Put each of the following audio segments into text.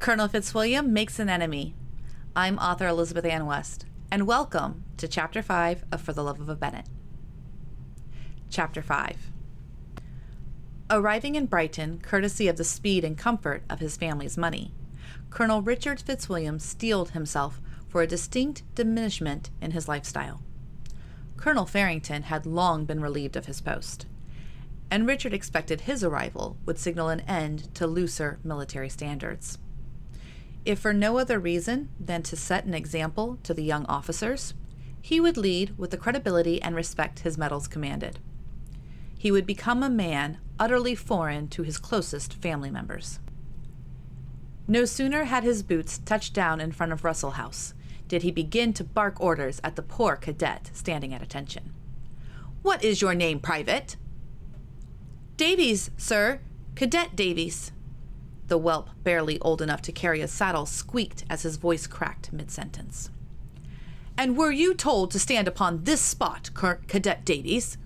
Colonel Fitzwilliam makes an enemy. I'm author Elizabeth Ann West, and welcome to Chapter 5 of For the Love of a Bennet. Chapter 5. Arriving in Brighton, courtesy of the speed and comfort of his family's money, Colonel Richard Fitzwilliam steeled himself for a distinct diminishment in his lifestyle. Colonel Farrington had long been relieved of his post, and Richard expected his arrival would signal an end to looser military standards. If for no other reason than to set an example to the young officers, he would lead with the credibility and respect his medals commanded. He would become a man utterly foreign to his closest family members. No sooner had his boots touched down in front of Russell House did he begin to bark orders at the poor cadet standing at attention. "What is your name, private?" "Davies, sir. Cadet Davies." The whelp, barely old enough to carry a saddle, squeaked as his voice cracked mid-sentence. "And were you told to stand upon this spot, Cadet Davies?"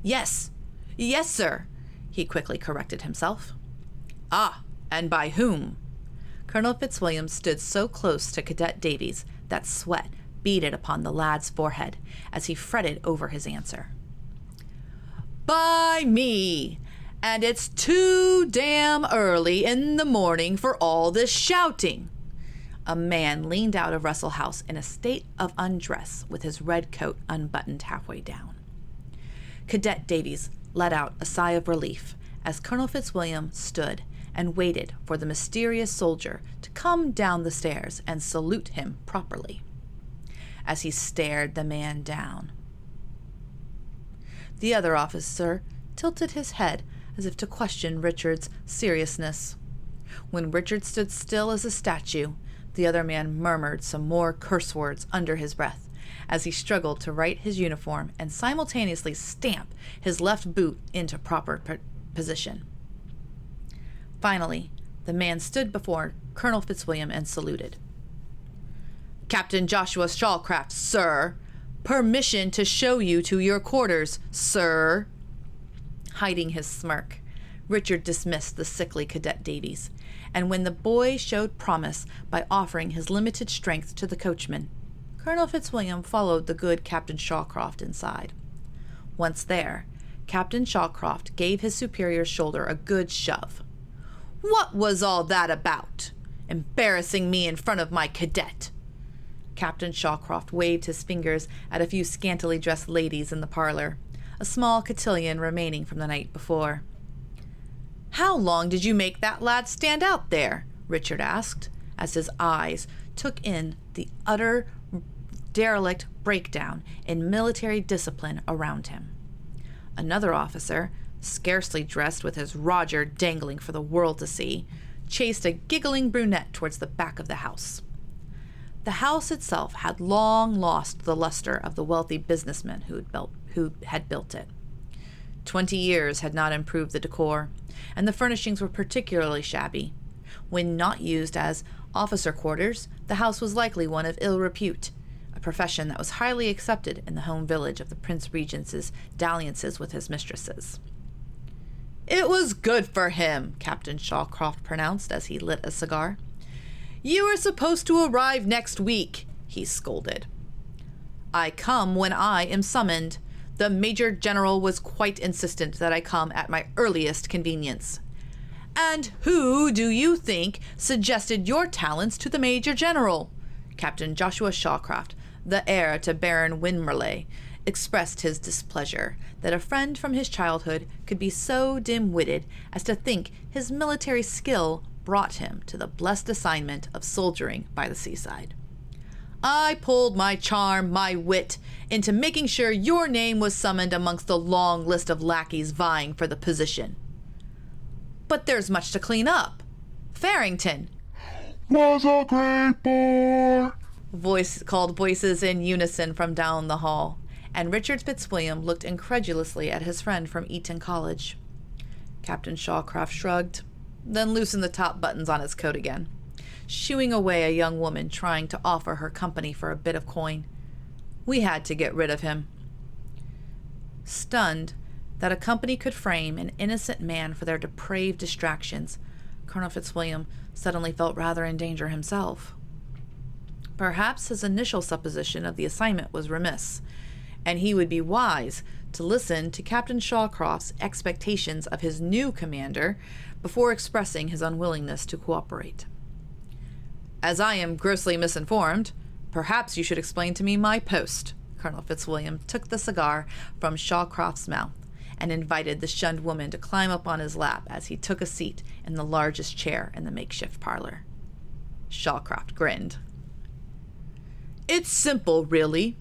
Yes, sir," he quickly corrected himself. "Ah, and by whom?" Colonel Fitzwilliam stood so close to Cadet Davies that sweat beaded upon the lad's forehead as he fretted over his answer. "By me! And it's too damn early in the morning for all this shouting." A man leaned out of Russell House in a state of undress with his red coat unbuttoned halfway down. Cadet Davies let out a sigh of relief as Colonel Fitzwilliam stood and waited for the mysterious soldier to come down the stairs and salute him properly. As he stared the man down, the other officer tilted his head as if to question Richard's seriousness. When Richard stood still as a statue, the other man murmured some more curse words under his breath as he struggled to right his uniform and simultaneously stamp his left boot into proper position. Finally, the man stood before Colonel Fitzwilliam and saluted. "Captain Joshua Shawcraft, sir. Permission to show you to your quarters, sir." Hiding his smirk, Richard dismissed the sickly Cadet Davies, and when the boy showed promise by offering his limited strength to the coachman, Colonel Fitzwilliam followed the good Captain Shawcroft inside. Once there, Captain Shawcroft gave his superior's shoulder a good shove. "What was all that about? Embarrassing me in front of my cadet?" Captain Shawcroft waved his fingers at a few scantily dressed ladies in the parlor, a small cotillion remaining from the night before. "How long did you make that lad stand out there?" Richard asked, as his eyes took in the utter derelict breakdown in military discipline around him. Another officer, scarcely dressed with his Roger dangling for the world to see, chased a giggling brunette towards the back of the house. The house itself had long lost the luster of the wealthy businessman who had built it. 20 years had not improved the decor, and the furnishings were particularly shabby. When not used as officer quarters, the house was likely one of ill repute, a profession that was highly accepted in the home village of the Prince Regent's dalliances with his mistresses. "It was good for him," Captain Shawcroft pronounced as he lit a cigar. "You are supposed to arrive next week," he scolded. "I come when I am summoned. The Major General was quite insistent that I come at my earliest convenience." "And who do you think suggested your talents to the Major General?" Captain Joshua Shawcroft, the heir to Baron Winmerle, expressed his displeasure that a friend from his childhood could be so dim-witted as to think his military skill brought him to the blessed assignment of soldiering by the seaside. "I pulled my charm, my wit, into making sure your name was summoned amongst the long list of lackeys vying for the position." "But there's much to clean up. Farrington was a great boy," called voices in unison from down the hall, and Richard Fitzwilliam looked incredulously at his friend from Eton College. Captain Shawcroft shrugged, then loosened the top buttons on his coat again, shooing away a young woman trying to offer her company for a bit of coin. "We had to get rid of him." Stunned that a company could frame an innocent man for their depraved distractions, Colonel Fitzwilliam suddenly felt rather in danger himself. Perhaps his initial supposition of the assignment was remiss, and he would be wise to listen to Captain Shawcroft's expectations of his new commander before expressing his unwillingness to cooperate. "As I am grossly misinformed, perhaps you should explain to me my post." Colonel Fitzwilliam took the cigar from Shawcroft's mouth and invited the shunned woman to climb up on his lap as he took a seat in the largest chair in the makeshift parlor. Shawcroft grinned. "It's simple, really.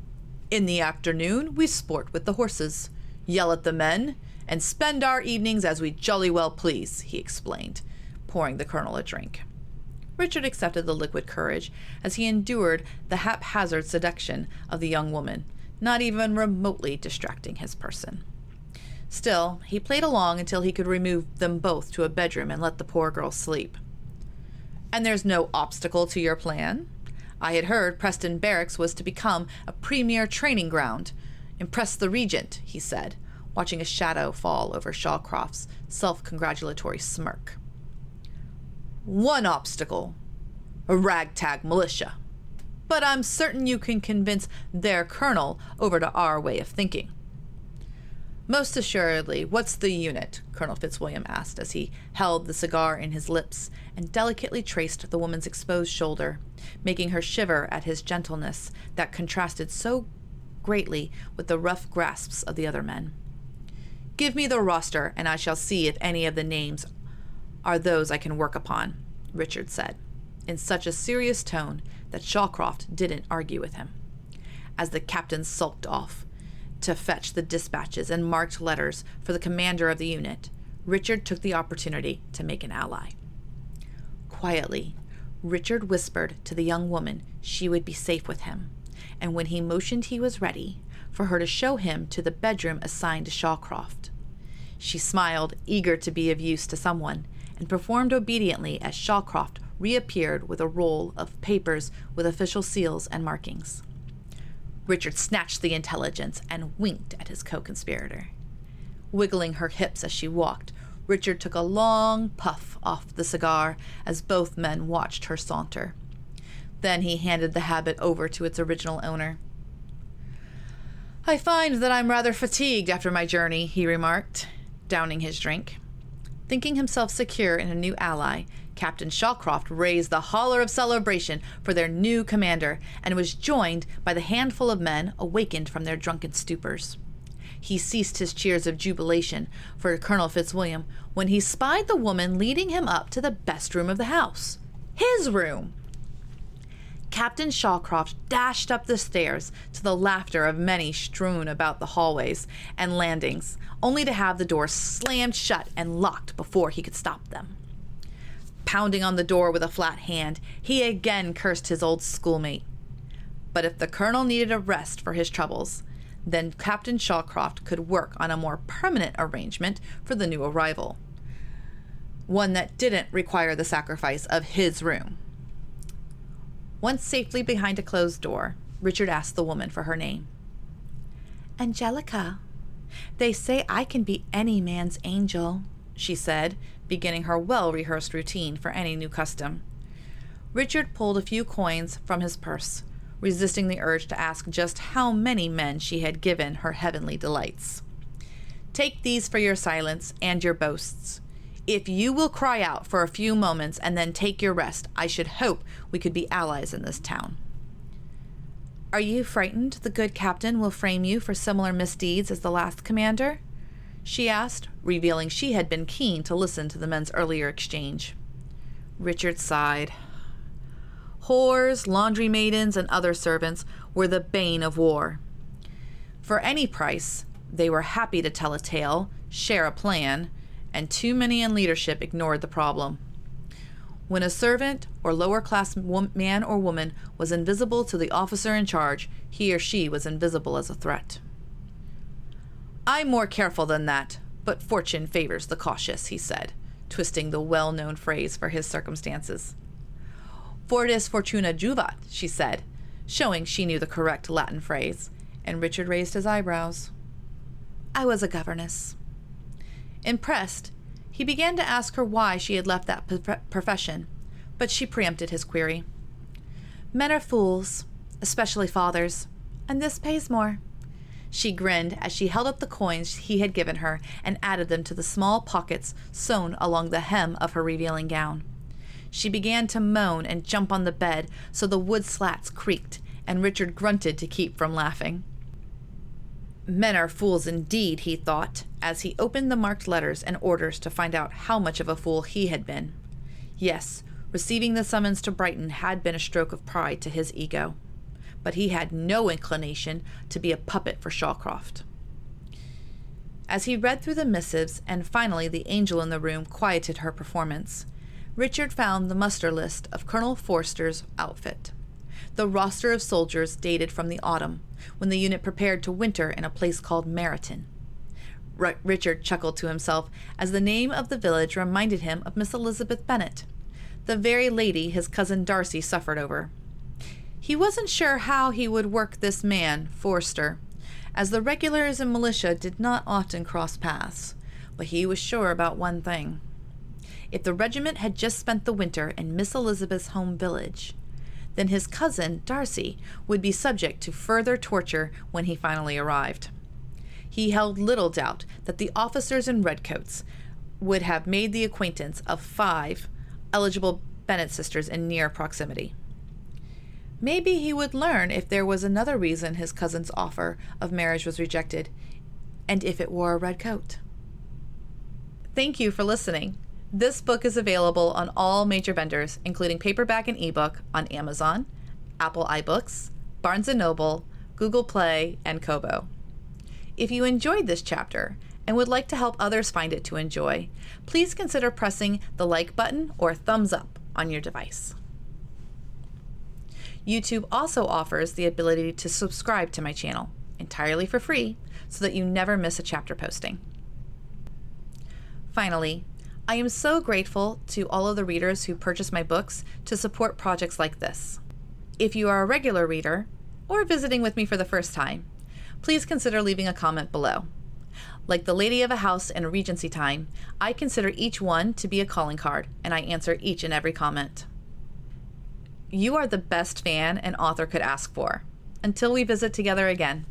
In the afternoon, we sport with the horses, yell at the men, and spend our evenings as we jolly well please," he explained, pouring the colonel a drink. Richard accepted the liquid courage as he endured the haphazard seduction of the young woman, not even remotely distracting his person. Still, he played along until he could remove them both to a bedroom and let the poor girl sleep. "And there's no obstacle to your plan? I had heard Preston Barracks was to become a premier training ground. Impress the regent," he said, watching a shadow fall over Shawcroft's self-congratulatory smirk. "One obstacle. A ragtag militia. But I'm certain you can convince their colonel over to our way of thinking." "Most assuredly. What's the unit?" Colonel Fitzwilliam asked as he held the cigar in his lips and delicately traced the woman's exposed shoulder, making her shiver at his gentleness that contrasted so greatly with the rough grasps of the other men. "Give me the roster, and I shall see if any of the names are those I can work upon," Richard said, in such a serious tone that Shawcroft didn't argue with him. As the captain sulked off to fetch the dispatches and marked letters for the commander of the unit, Richard took the opportunity to make an ally. Quietly, Richard whispered to the young woman she would be safe with him, and when he motioned he was ready, for her to show him to the bedroom assigned to Shawcroft. She smiled, eager to be of use to someone, and performed obediently as Shawcroft reappeared with a roll of papers with official seals and markings. Richard snatched the intelligence and winked at his co-conspirator. Wiggling her hips as she walked, Richard took a long puff off the cigar as both men watched her saunter. Then he handed the habit over to its original owner. "I find that I'm rather fatigued after my journey," he remarked, downing his drink. Thinking himself secure in a new ally, Captain Shawcroft raised the holler of celebration for their new commander and was joined by the handful of men awakened from their drunken stupors. He ceased his cheers of jubilation for Colonel Fitzwilliam when he spied the woman leading him up to the best room of the house. His room! Captain Shawcroft dashed up the stairs to the laughter of many strewn about the hallways and landings, only to have the door slammed shut and locked before he could stop them. Pounding on the door with a flat hand, he again cursed his old schoolmate. But if the colonel needed a rest for his troubles, then Captain Shawcroft could work on a more permanent arrangement for the new arrival, one that didn't require the sacrifice of his room. Once safely behind a closed door, Richard asked the woman for her name. "Angelica. They say I can be any man's angel," she said, beginning her well-rehearsed routine for any new custom. Richard pulled a few coins from his purse, resisting the urge to ask just how many men she had given her heavenly delights. "Take these for your silence and your boasts. If you will cry out for a few moments and then take your rest, I should hope we could be allies in this town." "Are you frightened the good captain will frame you for similar misdeeds as the last commander?" she asked, revealing she had been keen to listen to the men's earlier exchange. Richard sighed. Whores, laundry maidens, and other servants were the bane of war. For any price, they were happy to tell a tale, share a plan, and too many in leadership ignored the problem. When a servant or lower-class man or woman was invisible to the officer in charge, he or she was invisible as a threat. "I'm more careful than that, but fortune favors the cautious," he said, twisting the well-known phrase for his circumstances. "Fortis fortuna juvat," she said, showing she knew the correct Latin phrase, and Richard raised his eyebrows. "I was a governess." Impressed, he began to ask her why she had left that profession, but she preempted his query. Men are fools, especially fathers, and this pays more. She grinned as she held up the coins he had given her and added them to the small pockets sewn along the hem of her revealing gown. She began to moan and jump on the bed so the wood slats creaked, and Richard grunted to keep from laughing. Men are fools indeed, he thought, as he opened the marked letters and orders to find out how much of a fool he had been. Yes, receiving the summons to Brighton had been a stroke of pride to his ego, but he had no inclination to be a puppet for Shawcroft. As he read through the missives and finally the angel in the room quieted her performance, Richard found the muster list of Colonel Forster's outfit. The roster of soldiers dated from the autumn, when the unit prepared to winter in a place called Meryton. Richard chuckled to himself as the name of the village reminded him of Miss Elizabeth Bennet, the very lady his cousin Darcy suffered over. He wasn't sure how he would work this man, Forster, as the regulars and militia did not often cross paths, but he was sure about one thing. If the regiment had just spent the winter in Miss Elizabeth's home village, then his cousin, Darcy, would be subject to further torture when he finally arrived. He held little doubt that the officers in redcoats would have made the acquaintance of 5 eligible Bennet sisters in near proximity. Maybe he would learn if there was another reason his cousin's offer of marriage was rejected, and if it wore a red coat. Thank you for listening. This book is available on all major vendors, including paperback and ebook, on Amazon, Apple iBooks, Barnes & Noble, Google Play, and Kobo. If you enjoyed this chapter and would like to help others find it to enjoy, please consider pressing the like button or thumbs up on your device. YouTube also offers the ability to subscribe to my channel entirely for free so that you never miss a chapter posting. Finally, I am so grateful to all of the readers who purchase my books to support projects like this. If you are a regular reader or visiting with me for the first time, please consider leaving a comment below. Like the lady of a house in Regency time, I consider each one to be a calling card, and I answer each and every comment. You are the best fan an author could ask for. Until we visit together again.